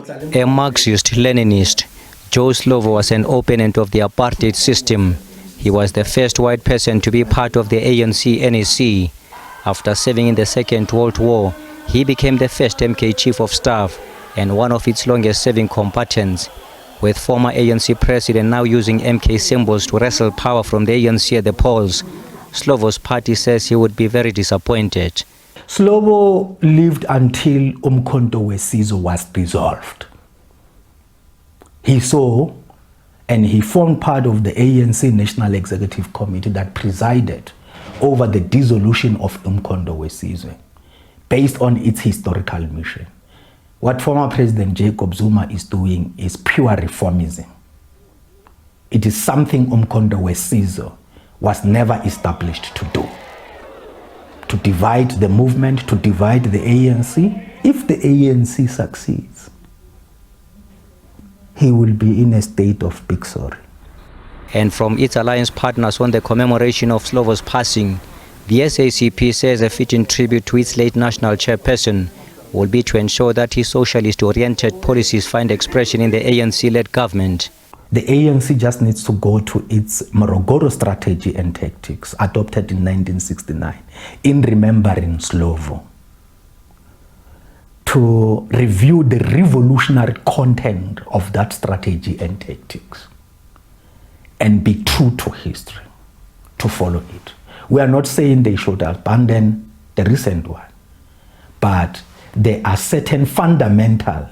A Marxist-Leninist, Joe Slovo was an opponent of the apartheid system. He was the first white person to be part of the ANC-NEC. After serving in the Second World War, he became the first MK Chief of Staff and one of its longest-serving combatants, with former ANC president now using MK symbols to wrestle power from the ANC at the polls. Slovo's party says he would be very disappointed. Slovo lived until Umkhonto weSizwe was dissolved. He saw and he formed part of the ANC National Executive Committee that presided over the dissolution of Umkhonto weSizwe based on its historical mission. What former President Jacob Zuma is doing is pure reformism. It is something Umkhonto weSizwe was never established to do. To divide the movement, to divide the ANC. If the ANC succeeds, he will be in a state of big sorrow. And from its alliance partners on the commemoration of Slovo's passing, the SACP says a fitting tribute to its late national chairperson will be to ensure that his socialist-oriented policies find expression in the ANC-led government. The ANC just needs to go to its Morogoro strategy and tactics adopted in 1969 in remembering Slovo, to review the revolutionary content of that strategy and tactics and be true to history, to follow it. We are not saying they should abandon the recent one, but there are certain fundamentals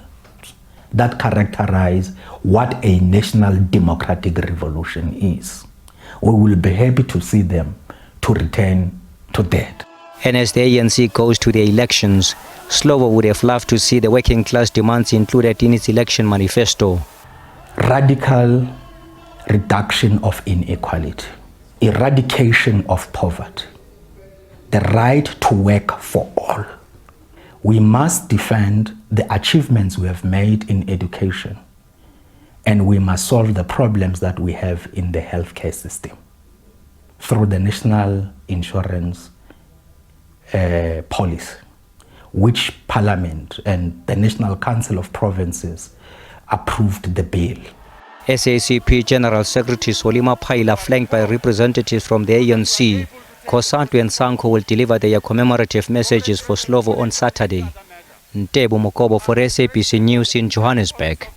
that characterize what a national democratic revolution is. We will be happy to see them to return to that. And as the ANC goes to the elections, Slovo would have loved to see the working class demands included in its election manifesto. Radical reduction of inequality, eradication of poverty, the right to work for all. We must defend the achievements we have made in education, and we must solve the problems that we have in the healthcare system through the National Insurance Policy, which Parliament and the National Council of Provinces approved the bill. SACP General Secretary Solima Paila, flanked by representatives from the ANC, Kosantu and Sanko, will deliver their commemorative messages for Slovo on Saturday. Ntebo Mokobo for SABC News in Johannesburg.